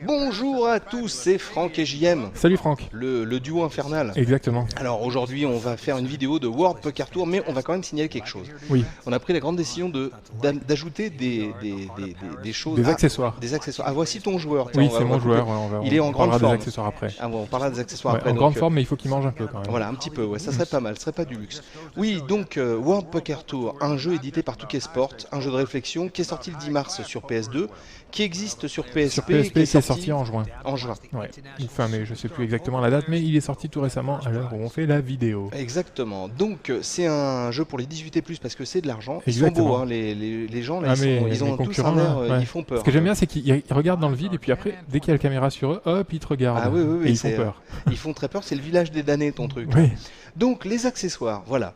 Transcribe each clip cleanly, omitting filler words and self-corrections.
Bonjour à tous, c'est Franck et JM. Salut Franck. Le duo infernal. Exactement. Alors aujourd'hui on va faire une vidéo de World Poker Tour, mais on va quand même signaler quelque chose. Oui. On a pris la grande décision d'ajouter des choses. Des accessoires. Des accessoires. Ah, voici ton joueur. Tiens, Oui, c'est mon joueur. Il est en grande forme. forme. Des accessoires après. Ah bon, on parlera des accessoires Ouais, après. en donc, grande forme, mais il faut qu'il mange un peu quand même. Voilà, un petit peu, ouais, ça serait pas mal, ce serait pas du luxe. Oui, donc World Poker Tour, un jeu édité par Touquet Sport, un jeu de réflexion qui est sorti le 10 mars sur PS2, qui existe sur PSP, Sur PSP, qui est sorti en juin. En juin. Ouais. Enfin, mais je sais plus exactement la date, mais il est sorti tout récemment à l'heure où on fait la vidéo. Exactement. Donc c'est un jeu pour les 18+ parce que c'est de l'argent. Ils sont Exactement. beaux, hein, les gens là, Ah, mais ils ont les tous un air, ouais. ils font peur. Ce que j'aime bien, c'est qu'ils regardent dans le vide et puis après, dès qu'il y a la caméra sur eux, hop, ils te regardent. Ah oui, oui, oui, et ils font peur. Ils font très peur, c'est le village des damnés ton truc. Oui. Donc les accessoires, voilà.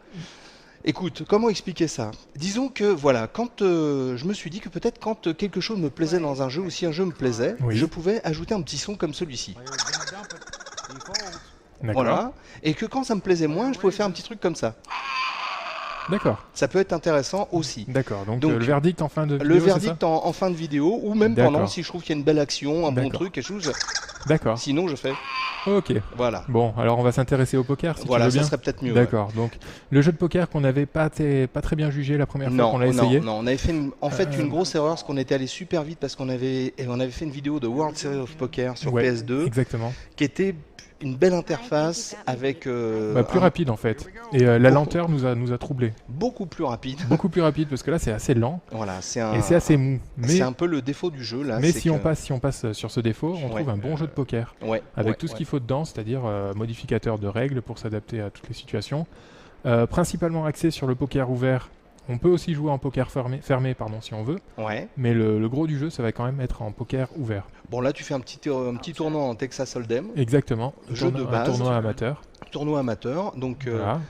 Écoute, comment expliquer ça? Disons que voilà, quand je me suis dit que peut-être quand quelque chose me plaisait dans un jeu ou si un jeu me plaisait, Oui. je pouvais ajouter un petit son comme celui-ci. D'accord. Voilà. Et que quand ça me plaisait moins, je pouvais faire un petit truc comme ça. D'accord. Ça peut être intéressant aussi. D'accord. Donc, Donc, le verdict en fin de vidéo. Le c'est verdict ça en fin de vidéo ou même D'accord. pendant si je trouve qu'il y a une belle action, un bon D'accord. truc, quelque chose. D'accord. Sinon je fais. Ok. Voilà. Bon, alors on va s'intéresser au poker si Voilà, tu veux ça bien. serait peut-être mieux. D'accord. Donc le jeu de poker qu'on n'avait pas très bien jugé la première fois qu'on l'a essayé. Non, on avait fait une grosse erreur parce qu'on était allé super vite parce qu'on avait fait une vidéo de World Series of Poker sur Ouais, PS2 Exactement. qui était une belle interface avec Plus rapide en fait. Et la lenteur nous a troublés. beaucoup plus rapide. Beaucoup plus rapide parce que là c'est assez lent Voilà, et c'est assez mou. Mais, c'est un peu le défaut du jeu là. mais c'est si on que- passe sur ce défaut, on trouve un bon jeu de poker. Ouais, Avec ouais, tout ce ouais. qu'il faut dedans, c'est-à-dire modificateur de règles pour s'adapter à toutes les situations. Principalement axé sur le poker ouvert. On peut aussi jouer en poker fermé si on veut. Ouais. Mais le gros du jeu, ça va quand même être en poker ouvert. Bon là tu fais un petit tournoi en Texas Hold'em, Exactement. Jeu de Un base. tournoi amateur. tournoi amateur. Donc Voilà.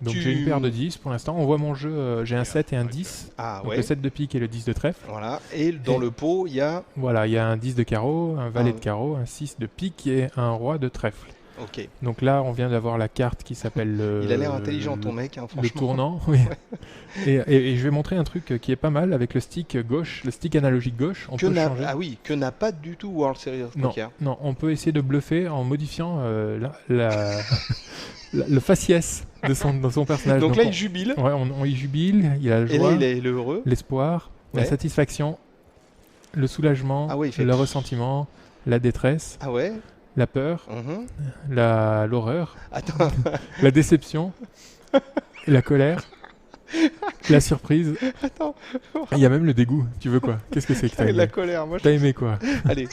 Donc tu- j'ai une paire de 10 pour l'instant. On voit mon jeu, j'ai un 7 et un 10. ah Donc ouais. le 7 de pique et le 10 de trèfle. Voilà. Et dans Et- le pot il y a. Voilà, il y a un 10 de carreau, un valet Ah. de carreau, un 6 de pique et un roi de trèfle. Ok. Donc là, on vient d'avoir la carte qui s'appelle le... Il a l'air intelligent ton mec, hein, Le franchement. tournant, oui. Et je vais montrer un truc qui est pas mal avec le stick gauche, le stick analogique gauche. On peut changer. Ah oui, que n'a pas du tout World Series of Non, Poker. non, on peut essayer de bluffer en modifiant le faciès de son personnage. Donc là, on, il jubile. ouais, on y jubile, il y a la Et joie, là, il est heureux. l'espoir, la Ouais. satisfaction, le soulagement, Ah ouais, il fait- le ressentiment, la détresse, Ah ouais. la peur, Mhm. l'horreur, Attends. la déception, la colère, la surprise. Attends. Il y a même le dégoût. Tu veux quoi? Qu'est-ce que c'est que t'as La aimé? colère, moi. T'as aimé quoi? Allez.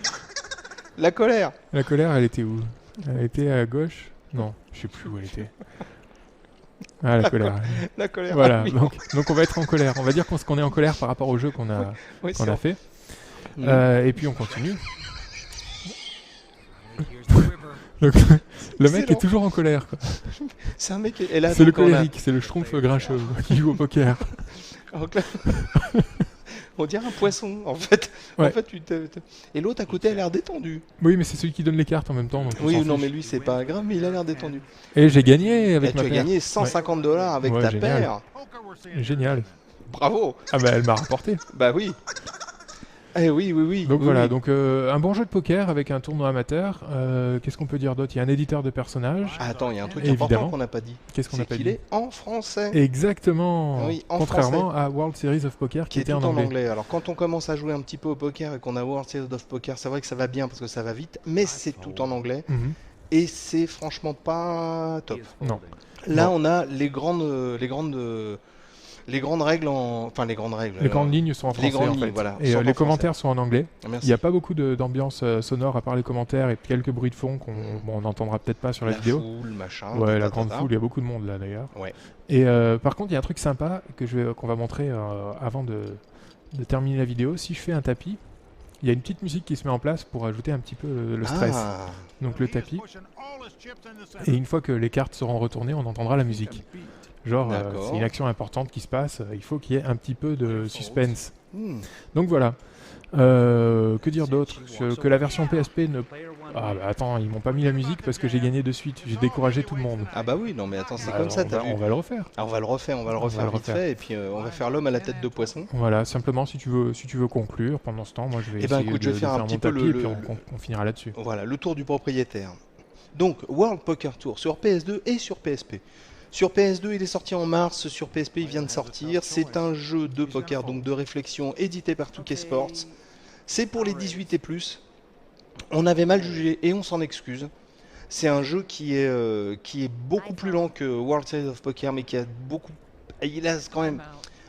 La colère. La colère, elle était où? Elle était à gauche? Non, je sais plus où elle était. Ah, la colère. La colère. Voilà, Ah oui. donc on va être en colère. On va dire qu'on est en colère par rapport au jeu qu'on a Oui, c'est fait. Mhm. Et puis on continue. Donc, le mec Excellent. est toujours en colère, quoi. C'est un mec. Et là, C'est le donc, on a- colérique, c'est le schtroumpf grincheux qui joue au poker. donc là- On dirait un poisson, en fait. Ouais. En fait, Et l'autre à côté a l'air détendu. Oui, mais c'est celui qui donne les cartes en même temps. Donc on Oui, s'en non, fiche. mais lui, c'est pas grave, mais il a l'air détendu. Et j'ai gagné Et avec tu ma as paire. gagné 150 $ avec Ouais, ta génial. paire. Génial. Bravo. Ah bah elle m'a rapporté. Bah oui. Eh oui, oui, oui. Donc oui, voilà, oui. donc un bon jeu de poker avec un tournoi amateur. Qu'est-ce qu'on peut dire d'autre? Il y a un éditeur de personnages. Ah, attends, il y a un truc Évidemment. important qu'on n'a pas dit. Qu'est-ce qu'on C'est n'a pas qu'il dit? est en français. Exactement. Oui, en Contrairement à World Series of Poker Qui est était tout en anglais. Alors quand on commence à jouer un petit peu au poker et qu'on a World Series of Poker, c'est vrai que ça va bien parce que ça va vite, mais c'est tout en anglais Mhm. et c'est franchement pas top. Non. Là, Bon. on a les grandes règles enfin les grandes règles. Les grandes lignes sont en français grandes en lignes, fait. voilà, Et sont en les français. commentaires sont en anglais. Merci. Il n'y a pas beaucoup d'ambiance sonore à part les commentaires et quelques bruits de fond on n'entendra peut-être pas sur la vidéo. foule, machin. Ouais, la tatata. grande foule, il y a beaucoup de monde là d'ailleurs. Ouais. Et par contre, il y a un truc sympa qu'on va montrer avant de terminer la vidéo. Si je fais un tapis, il y a une petite musique qui se met en place pour ajouter un petit peu le stress. Ah, Donc le tapis. Et une fois que les cartes seront retournées, on entendra la musique. Genre, D'accord. c'est une action importante qui se passe, il faut qu'il y ait un petit peu de suspense. hmm. Donc voilà. Que dire d'autre? Que la version PSP Ah bah attends, ils m'ont pas mis la musique parce que j'ai gagné de suite. J'ai découragé tout le monde. Ah bah oui, non mais attends, c'est Bah, comme ça, t'as vu. on va le refaire. Ah, on va le refaire va le vite refaire. fait, et puis on va faire l'homme à la tête de poisson. Voilà, simplement si tu veux conclure pendant ce temps, moi je vais Eh ben, essayer écoute, je de vais faire un mon petit peu tapis et puis on finira là-dessus. Voilà, le tour du propriétaire. Donc, World Poker Tour sur PS2 et sur PSP. Sur PS2, il est sorti en mars, sur PSP, il vient de sortir. C'est un jeu de poker, donc de réflexion, édité par 2K Sports. C'est pour les 18 et plus. On avait mal jugé et on s'en excuse. C'est un jeu qui est beaucoup plus lent que World Series of Poker, mais qui a beaucoup... Il a quand même...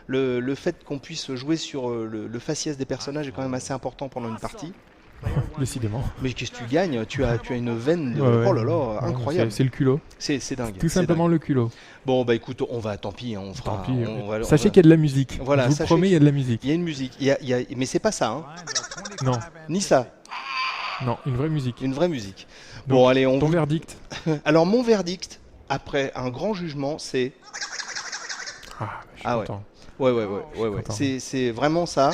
Le fait qu'on puisse jouer sur le faciès des personnages est quand même assez important pendant une partie. Décidément. Mais qu'est-ce que tu gagnes? Tu as une veine de... Ouais. Oh là là, incroyable. C'est le culot. C'est dingue. Tout c'est simplement dingue. le culot. Bon bah écoute, on va, tant pis, on fera... Tant pis. on Sachez va- qu'il y a de la musique. Voilà, Je vous sachez promets, il y a de la musique. Il y a une musique, mais c'est pas ça, hein. Non, Ni ça, non, une vraie musique. une vraie musique. Donc, Bon allez, Ton verdict. Alors mon verdict, après un grand jugement, c'est... Ah, je suis Ah ouais. content. Ouais. content. C'est vraiment ça.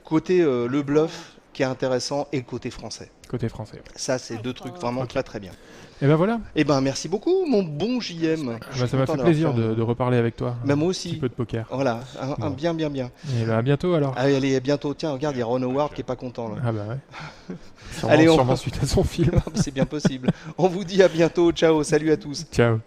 Côté le bluff qui est intéressant et le côté français. Côté français. Ça, c'est deux trucs vraiment très très bien. Et ben voilà. Eh ben merci beaucoup, mon bon JM. Je suis Ça m'a content fait d'avoir plaisir fait un- de reparler avec toi. Bah, moi Un aussi. petit peu de poker. Voilà, un Bon. bien. Et ben, à bientôt alors. Allez, à bientôt. Tiens, regarde, il y a Ron Howard qui est pas content là. Ah bah ouais. Sûrement, Allez, on- sûrement suite à son film. C'est bien possible. On vous dit à bientôt. Ciao, salut à tous. Ciao.